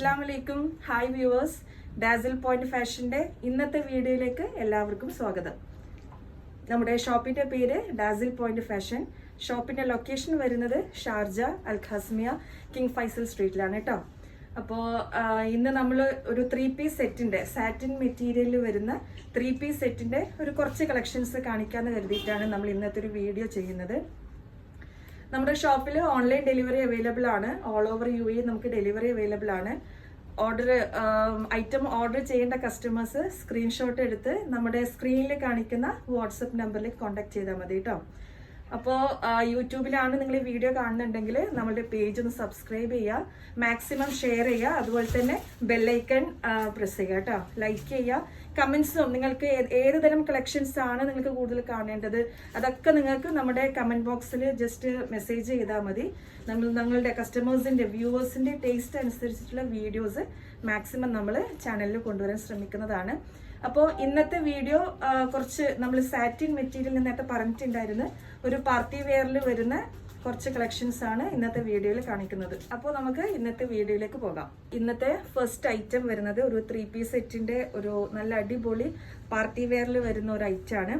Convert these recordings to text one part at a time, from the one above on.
അസ്സലാമലൈക്കും. Hi viewers, ഡാസിൽ point ഫാഷന്റെ ഇന്നത്തെ വീഡിയോയിലേക്ക് എല്ലാവർക്കും സ്വാഗതം. നമ്മുടെ ഷോപ്പിന്റെ പേര് ഡാസിൽ പോയിന്റ് ഫാഷൻ. ഷോപ്പിന്റെ ലൊക്കേഷൻ വരുന്നത് ഷാർജ അൽ ഖാസ്മിയ കിങ് ഫൈസൽ സ്ട്രീറ്റിലാണ് കേട്ടോ. അപ്പോൾ ഇന്ന് നമ്മൾ ഒരു 3 പീസ് സെറ്റിന്റെ സാറ്റിൻ മെറ്റീരിയലിൽ വരുന്ന 3 പീസ് സെറ്റിന്റെ ഒരു കുറച്ച് കളക്ഷൻസ് കാണിക്കാമെന്ന് കരുതിയിട്ടാണ് നമ്മൾ ഇന്നത്തെ ഒരു വീഡിയോ ചെയ്യുന്നത്. നമ്മുടെ ഷോപ്പിൽ ഓൺലൈൻ ഡെലിവറി അവൈലബിൾ ആണ്. ഓൾ ഓവർ UAE നമുക്ക് ഡെലിവറി അവൈലബിൾ ആണ്. ഐറ്റം ഓർഡർ ചെയ്യേണ്ട കസ്റ്റമേഴ്സ് സ്ക്രീൻഷോട്ട് എടുത്ത് നമ്മുടെ സ്ക്രീനിൽ കാണിക്കുന്ന വാട്സപ്പ് നമ്പറിലേക്ക് കോൺടാക്ട് ചെയ്താൽ മതി കേട്ടോ. അപ്പോൾ യൂട്യൂബിലാണ് നിങ്ങൾ ഈ വീഡിയോ കാണുന്നുണ്ടെങ്കിൽ നമ്മളുടെ പേജ് ഒന്ന് സബ്സ്ക്രൈബ് ചെയ്യുക, മാക്സിമം ഷെയർ ചെയ്യുക, അതുപോലെ തന്നെ ബെല്ലൈക്കൺ പ്രസ് ചെയ്യുക കേട്ടോ. ലൈക്ക് ചെയ്യുക, കമന്റ്സും നിങ്ങൾക്ക് ഏത് തരം കളക്ഷൻസ് ആണ് നിങ്ങൾക്ക് കൂടുതൽ കാണേണ്ടത് അതൊക്കെ നിങ്ങൾക്ക് നമ്മുടെ കമന്റ് ബോക്സിൽ ജസ്റ്റ് മെസ്സേജ് ചെയ്താൽ മതി. ഞങ്ങളുടെ കസ്റ്റമേഴ്സിന്റെ വ്യൂവേഴ്സിന്റെ ടേസ്റ്റ് അനുസരിച്ചിട്ടുള്ള വീഡിയോസ് മാക്സിമം നമ്മൾ ചാനലിൽ കൊണ്ടുവരാൻ ശ്രമിക്കുന്നതാണ്. അപ്പോൾ ഇന്നത്തെ വീഡിയോ കുറച്ച് നമ്മൾ സാറ്റിൻ മെറ്റീരിയൽ നേരത്തെ പറഞ്ഞിട്ടുണ്ടായിരുന്നു, ഒരു പാർട്ടി വെയറിൽ വരുന്ന കുറച്ച് കളക്ഷൻസ് ആണ് ഇന്നത്തെ വീഡിയോയിൽ കാണിക്കുന്നത്. അപ്പോൾ നമുക്ക് ഇന്നത്തെ വീഡിയോയിലേക്ക് പോകാം. ഇന്നത്തെ ഫസ്റ്റ് ഐറ്റം വരുന്നത് ഒരു 3 പീസ് സെറ്റിന്റെ ഒരു നല്ല അടിപൊളി പാർട്ടി വെയറിൽ വരുന്ന ഒരു ഐറ്റം ആണ്.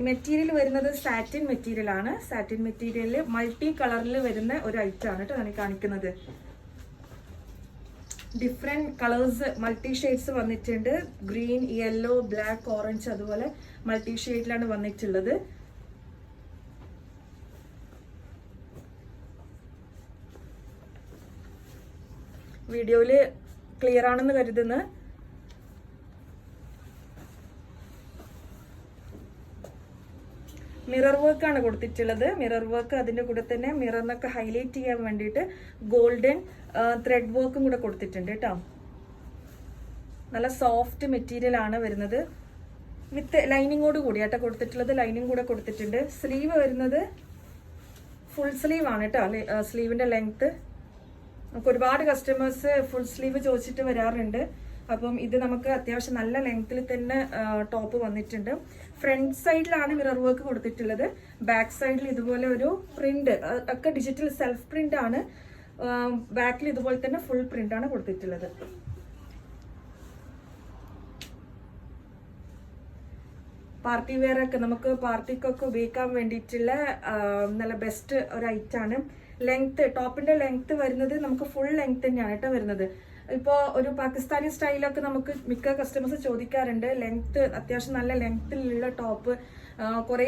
മെറ്റീരിയൽ വരുന്നത് സാറ്റിൻ മെറ്റീരിയൽ ആണ്. സാറ്റിൻ മെറ്റീരിയലിൽ മൾട്ടി കളറിൽ വരുന്ന ഒരു ഐറ്റം ആണ് കേട്ടോ ഞാൻ കാണിക്കുന്നത്. ഡിഫറെന്റ് കളേഴ്സ് മൾട്ടി ഷെയ്ഡ്സ് വന്നിട്ടുണ്ട്. ഗ്രീൻ, യെല്ലോ, ബ്ലാക്ക്, ഓറഞ്ച്, അതുപോലെ മൾട്ടി ഷെയ്ഡിലാണ് വന്നിട്ടുള്ളത്. വീഡിയോയില് ക്ലിയർ ആണെന്ന് കരുതുന്നു. മിറർ വർക്ക് ആണ് കൊടുത്തിട്ടുള്ളത്. മിറർ വർക്ക് അതിന്റെ കൂടെ തന്നെ മിററിനൊക്കെ ഹൈലൈറ്റ് ചെയ്യാൻ വേണ്ടിയിട്ട് ഗോൾഡൻ ത്രെഡ് വർക്കും കൂടെ കൊടുത്തിട്ടുണ്ട് കേട്ടോ. നല്ല സോഫ്റ്റ് മെറ്റീരിയൽ ആണ് വരുന്നത്. വിത്ത് ലൈനിങ്ങോട് കൂടി ആട്ടോ കൊടുത്തിട്ടുള്ളത്. ലൈനിങ് കൂടെ കൊടുത്തിട്ടുണ്ട്. സ്ലീവ് വരുന്നത് ഫുൾ സ്ലീവ് ആണ് കേട്ടോ. സ്ലീവിന്റെ ലെങ്ത് നമുക്ക് ഒരുപാട് കസ്റ്റമേഴ്സ് ഫുൾ സ്ലീവ് ചോദിച്ചിട്ട് വരാറുണ്ട്. അപ്പം ഇത് നമുക്ക് അത്യാവശ്യം നല്ല ലെങ്ത്തിൽ തന്നെ ടോപ്പ് വന്നിട്ടുണ്ട്. ഫ്രണ്ട് സൈഡിലാണ് മിറർ വർക്ക് കൊടുത്തിട്ടുള്ളത്. ബാക്ക് സൈഡിൽ ഇതുപോലെ ഒരു പ്രിന്റ് ഒക്കെ ഡിജിറ്റൽ സെൽഫ് പ്രിന്റ് ആണ്. ബാക്കിൽ ഇതുപോലെ തന്നെ ഫുൾ പ്രിന്റ് ആണ് കൊടുത്തിട്ടുള്ളത്. പാർട്ടി വെയർ ഒക്കെ നമുക്ക് പാർട്ടിക്കൊക്കെ ഉപയോഗിക്കാൻ വേണ്ടിയിട്ടുള്ള നല്ല ബെസ്റ്റ് ഒരു ഐറ്റം ആണ്. ലെങ്ത്, ടോപ്പിന്റെ ലെങ്ത് വരുന്നത് നമുക്ക് ഫുൾ ലെങ്ത് തന്നെയാണ് കേട്ടോ വരുന്നത്. ഇപ്പോൾ ഒരു പാകിസ്ഥാനി സ്റ്റൈലൊക്കെ നമുക്ക് മിക്ക കസ്റ്റമേഴ്സ് ചോദിക്കാറുണ്ട്. ലെങ്ത് അത്യാവശ്യം നല്ല ലെങ്ത്തിലുള്ള ടോപ്പ്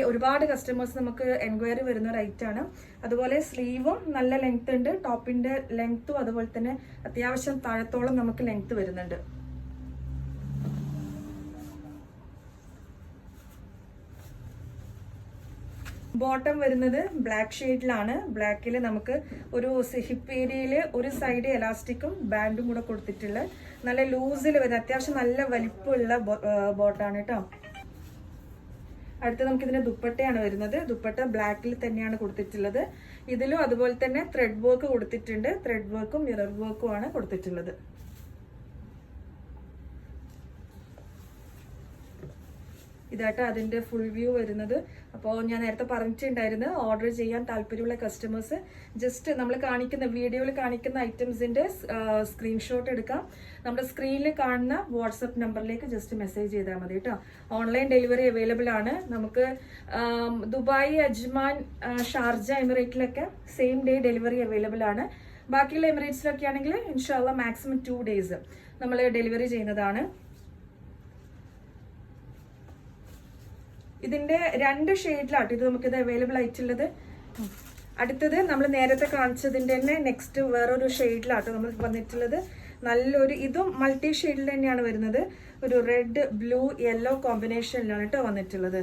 ഒരുപാട് കസ്റ്റമേഴ്സ് നമുക്ക് എൻക്വയറി വരുന്ന ഒരു ഐറ്റം ആണ്. അതുപോലെ സ്ലീവും നല്ല ലെങ്ത് ഉണ്ട്. ടോപ്പിന്റെ ലെങ്ത്തും അതുപോലെ തന്നെ അത്യാവശ്യം താഴത്തോളം നമുക്ക് ലെങ്ത് വരുന്നുണ്ട്. ബോട്ടം വരുന്നത് ബ്ലാക്ക് ഷെയ്ഡിലാണ്. ബ്ലാക്കിൽ നമുക്ക് ഒരു ഹിപ്പ് ഏരിയയിൽ ഒരു സൈഡ് എലാസ്റ്റിക്കും ബാൻഡും കൂടെ കൊടുത്തിട്ടുള്ള നല്ല ലൂസിൽ വരുന്ന അത്യാവശ്യം നല്ല വലിപ്പമുള്ള ബോട്ടാണ് കേട്ടോ. അടുത്ത് നമുക്ക് ഇതിന്റെ ദുപ്പട്ടയാണ് വരുന്നത്. ദുപ്പട്ട ബ്ലാക്കിൽ തന്നെയാണ് കൊടുത്തിട്ടുള്ളത്. ഇതിലും അതുപോലെ തന്നെ ത്രെഡ് വർക്ക് കൊടുത്തിട്ടുണ്ട്. ത്രെഡ് വർക്കും മിറർ വർക്കും ആണ് കൊടുത്തിട്ടുള്ളത്. ഇതായിട്ട് അതിന്റെ ഫുൾ വ്യൂ വരുന്നത്. അപ്പോൾ ഞാൻ നേരത്തെ പറഞ്ഞിട്ടുണ്ടായിരുന്നു, ഓർഡർ ചെയ്യാൻ താല്പര്യമുള്ള കസ്റ്റമേഴ്സ് ജസ്റ്റ് നമ്മൾ കാണിക്കുന്ന വീഡിയോയിൽ കാണിക്കുന്ന ഐറ്റംസിന്റെ സ്ക്രീൻഷോട്ട് എടുക്കാം. നമ്മുടെ സ്ക്രീനിൽ കാണുന്ന വാട്സപ്പ് നമ്പറിലേക്ക് ജസ്റ്റ് മെസ്സേജ് ചെയ്താൽ മതി കേട്ടോ. ഓൺലൈൻ ഡെലിവറി അവൈലബിൾ ആണ്. നമുക്ക് ദുബായ്, അജ്മാൻ, ഷാർജ എമിറേറ്റിലൊക്കെ സെയിം ഡേ ഡെലിവറി അവൈലബിൾ ആണ്. ബാക്കിയുള്ള എമിറേറ്റ്സിലൊക്കെ ആണെങ്കിൽ ഇൻഷാല്ല മാക്സിമം 2 days നമ്മൾ ഡെലിവറി ചെയ്യുന്നതാണ്. ഇതിന്റെ 2 ഷെയ്ഡിലാട്ടോ ഇത് നമുക്കിത് അവൈലബിൾ ആയിട്ടുള്ളത്. അടുത്തത് നമ്മൾ നേരത്തെ കാണിച്ചതിന്റെ തന്നെ നെക്സ്റ്റ് വേറൊരു ഷെയ്ഡിലാട്ടോ നമ്മൾ വന്നിട്ടുള്ളത്. നല്ലൊരു ഇതും മൾട്ടി ഷെയ്ഡിൽ തന്നെയാണ് വരുന്നത്. ഒരു റെഡ്, ബ്ലൂ, യെല്ലോ കോമ്പിനേഷനിലാണ് കേട്ടോ വന്നിട്ടുള്ളത്.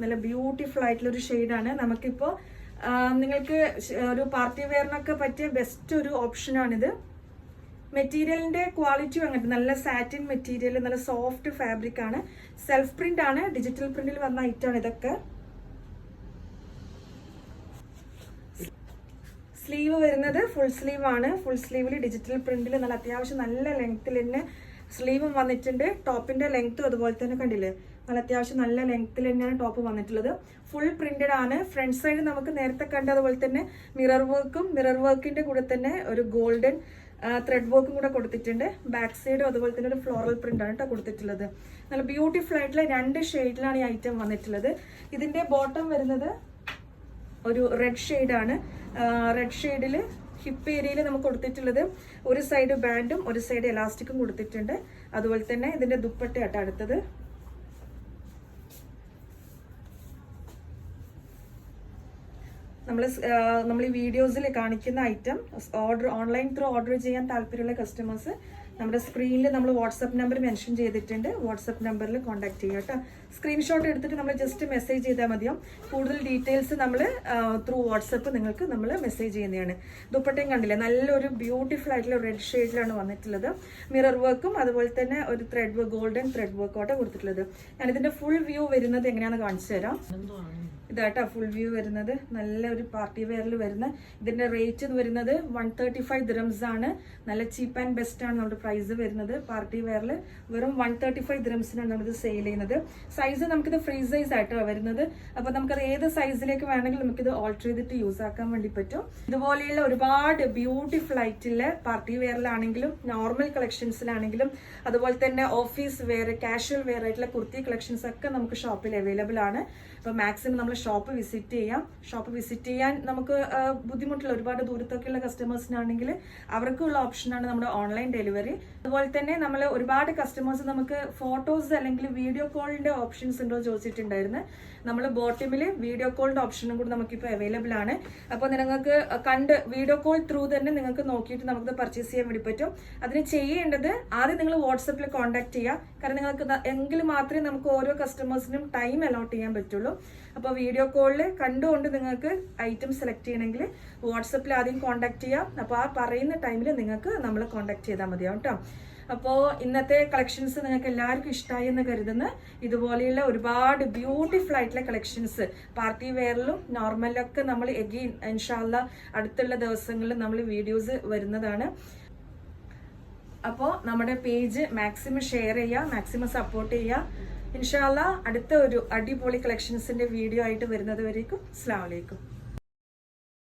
നല്ല ബ്യൂട്ടിഫുൾ ആയിട്ടുള്ളൊരു ഷെയ്ഡാണ്. നമുക്കിപ്പോൾ നിങ്ങൾക്ക് ഒരു പാർട്ടി വെയറിനൊക്കെ പറ്റിയ ബെസ്റ്റ് ഒരു ഓപ്ഷനാണിത്. മെറ്റീരിയലിന്റെ ക്വാളിറ്റി അങ്ങനെ നല്ല സാറ്റിൻ മെറ്റീരിയൽ, നല്ല സോഫ്റ്റ് ഫാബ്രിക് ആണ്. സെൽഫ് പ്രിന്റ് ആണ്, ഡിജിറ്റൽ പ്രിന്റിൽ വന്ന ഐറ്റം ആണ് ഇതൊക്കെ. സ്ലീവ് വരുന്നത് ഫുൾ സ്ലീവ് ആണ്. ഫുൾ സ്ലീവിൽ ഡിജിറ്റൽ പ്രിന്റിൽ നല്ല അത്യാവശ്യം നല്ല ലെങ്ത്തിൽ തന്നെ സ്ലീവും വന്നിട്ടുണ്ട്. ടോപ്പിന്റെ ലെങ്ത്തും അതുപോലെ തന്നെ കണ്ടില്ലേ, നല്ല അത്യാവശ്യം നല്ല ലെങ്ത്തിൽ തന്നെയാണ് ടോപ്പ് വന്നിട്ടുള്ളത്. ഫുൾ പ്രിന്റഡ് ആണ്. ഫ്രണ്ട് സൈഡ് നമുക്ക് നേരത്തെ കണ്ട അതുപോലെ തന്നെ മിറർ വർക്കിന്റെ കൂടെ തന്നെ ഒരു ഗോൾഡൻ ത്രെഡ് വർക്കും കൂടെ കൊടുത്തിട്ടുണ്ട്. ബാക്ക് സൈഡും അതുപോലെ തന്നെ ഒരു ഫ്ലോറൽ പ്രിന്റ് ആണ് കേട്ടോ കൊടുത്തിട്ടുള്ളത്. നല്ല ബ്യൂട്ടിഫുൾ ആയിട്ടുള്ള 2 ഷെയ്ഡിലാണ് ഈ ഐറ്റം വന്നിട്ടുള്ളത്. ഇതിന്റെ ബോട്ടം വരുന്നത് ഒരു റെഡ് ഷെയ്ഡാണ്. റെഡ് ഷെയ്ഡിൽ ഹിപ്പ് ഏരിയയിൽ നമുക്ക് കൊടുത്തിട്ടുള്ളത് ഒരു സൈഡ് ബാൻഡും ഒരു സൈഡ് എലാസ്റ്റിക്കും കൊടുത്തിട്ടുണ്ട്. അതുപോലെ തന്നെ ഇതിന്റെ ദുപ്പട്ടയാട്ടോ അടുത്തത്. നമ്മൾ ഈ വീഡിയോസിൽ കാണിക്കുന്ന ഐറ്റം ഓൺലൈൻ ത്രൂ ഓർഡർ ചെയ്യാൻ താല്പര്യമുള്ള കസ്റ്റമേഴ്സ് നമ്മുടെ സ്ക്രീനിൽ നമ്മൾ വാട്സപ്പ് നമ്പർ മെൻഷൻ ചെയ്തിട്ടുണ്ട്. വാട്സപ്പ് നമ്പറിൽ കോൺടാക്ട് ചെയ്യുക കേട്ടോ. സ്ക്രീൻഷോട്ട് എടുത്തിട്ട് നമ്മൾ ജസ്റ്റ് മെസ്സേജ് ചെയ്താൽ മതിയോ. കൂടുതൽ ഡീറ്റെയിൽസ് നമ്മൾ ത്രൂ വാട്സപ്പ് നിങ്ങൾക്ക് നമ്മൾ മെസ്സേജ് ചെയ്യുന്നതാണ്. ദുപ്പട്ടയും കണ്ടില്ലേ, നല്ലൊരു ബ്യൂട്ടിഫുൾ ആയിട്ടുള്ള റെഡ് ഷെയ്ഡിലാണ് വന്നിട്ടുള്ളത്. മിറർ വർക്കും അതുപോലെ തന്നെ ഒരു ത്രെഡ് വർക്ക്, ഗോൾഡൻ ത്രെഡ് വർക്കോട്ടെ കൊടുത്തിട്ടുള്ളത്. ഞാനിതിന്റെ ഫുൾ വ്യൂ വരുന്നത് എങ്ങനെയാണെന്ന് കാണിച്ചു തരാം. ഇതാട്ടോ ഫുൾ വ്യൂ വരുന്നത്. നല്ല ഒരു പാർട്ടി വെയറിൽ വരുന്ന ഇതിന്റെ റേറ്റ് വരുന്നത് 135 dirhams ആണ്. നല്ല ചീപ്പ് ആൻഡ് ബെസ്റ്റ് ആണ് നമ്മുടെ പ്രൈസ് വരുന്നത്. പാർട്ടി വെയറിൽ വെറും 135 dirhamsനാണ് നമ്മളിത് സെയിൽ ചെയ്യുന്നത്. സൈസ് നമുക്കിത് ഫ്രീ സൈസ് ആയിട്ടോ വരുന്നത്. അപ്പൊ നമുക്കത് ഏത് സൈസിലേക്ക് വേണമെങ്കിലും നമുക്കിത് ഓൾട്ടർ ചെയ്തിട്ട് യൂസ് ആക്കാൻ വേണ്ടി പറ്റും. ഇതുപോലെയുള്ള ഒരുപാട് ബ്യൂട്ടിഫുൾ ആയിട്ടുള്ള പാർട്ടി വെയറിലാണെങ്കിലും നോർമൽ കളക്ഷൻസിലാണെങ്കിലും അതുപോലെ തന്നെ ഓഫീസ് വെയർ, കാഷ്വൽ വെയർ ആയിട്ടുള്ള കുർത്തി കളക്ഷൻസ് ഒക്കെ നമുക്ക് ഷോപ്പിൽ അവൈലബിൾ ആണ്. അപ്പൊ മാക്സിമം നമ്മൾ ഷോപ്പ് വിസിറ്റ് ചെയ്യാം. ഷോപ്പ് വിസിറ്റ് ചെയ്യാൻ നമുക്ക് ബുദ്ധിമുട്ടുള്ള ഒരുപാട് ദൂരത്തൊക്കെയുള്ള കസ്റ്റമേഴ്സിനാണെങ്കിൽ അവർക്കുള്ള ഓപ്ഷനാണ് നമ്മുടെ ഓൺലൈൻ ഡെലിവറി. അതുപോലെ തന്നെ നമ്മൾ ഒരുപാട് കസ്റ്റമേഴ്സ് നമുക്ക് ഫോട്ടോസ് അല്ലെങ്കിൽ വീഡിയോ കോളിന്റെ ഓപ്ഷൻസ് ഉണ്ടോ ചോദിച്ചിട്ടുണ്ടായിരുന്നു. നമ്മൾ ബോട്ടമിൽ വീഡിയോ കോളിന്റെ ഓപ്ഷനും കൂടി നമുക്കിപ്പോൾ അവൈലബിൾ ആണ്. അപ്പോൾ നിങ്ങൾക്ക് കണ്ട് വീഡിയോ കോൾ ത്രൂ തന്നെ നിങ്ങൾക്ക് നോക്കിയിട്ട് നമുക്ക് പർച്ചേസ് ചെയ്യാൻ വേണ്ടി പറ്റും. അതിന് ചെയ്യേണ്ടത് ആദ്യം നിങ്ങൾ വാട്സപ്പിൽ കോൺടാക്ട് ചെയ്യുക. കാരണം നിങ്ങൾക്ക് എങ്കിൽ മാത്രമേ നമുക്ക് ഓരോ കസ്റ്റമേഴ്സിനും ടൈം അലോട്ട് ചെയ്യാൻ പറ്റുള്ളൂ. അപ്പോൾ വീഡിയോ കോളിൽ കണ്ടുകൊണ്ട് നിങ്ങൾക്ക് ഐറ്റം സെലക്ട് ചെയ്യണമെങ്കിൽ വാട്സപ്പിൽ ആദ്യം കോൺടാക്ട് ചെയ്യാം. അപ്പോൾ ആ പറയുന്ന ടൈമിൽ നിങ്ങൾക്ക് നമ്മൾ കോൺടാക്ട് ചെയ്താൽ മതിയാവും കേട്ടോ. അപ്പോൾ ഇന്നത്തെ കളക്ഷൻസ് നിങ്ങൾക്ക് എല്ലാവർക്കും ഇഷ്ടമായി എന്ന് കരുതുന്നു. ഇതുപോലെയുള്ള ഒരുപാട് ബ്യൂട്ടിഫുൾ ആയിട്ടുള്ള കളക്ഷൻസ് പാർട്ടി വെയറിലും നോർമലിലൊക്കെ നമ്മൾ എഗെയിൻ ഇൻഷാല്ലാ അടുത്തുള്ള ദിവസങ്ങളിൽ നമ്മൾ വീഡിയോസ് വരുന്നതാണ്. അപ്പോൾ നമ്മുടെ പേജ് മാക്സിമം ഷെയർ ചെയ്യുക, മാക്സിമം സപ്പോർട്ട് ചെയ്യുക. ഇൻഷാല്ലാ അടുത്ത ഒരു അടിപൊളി കളക്ഷൻസിന്റെ വീഡിയോ ആയിട്ട് വരുന്നത് വരേക്കും അസ്സലാമു അലൈക്കും.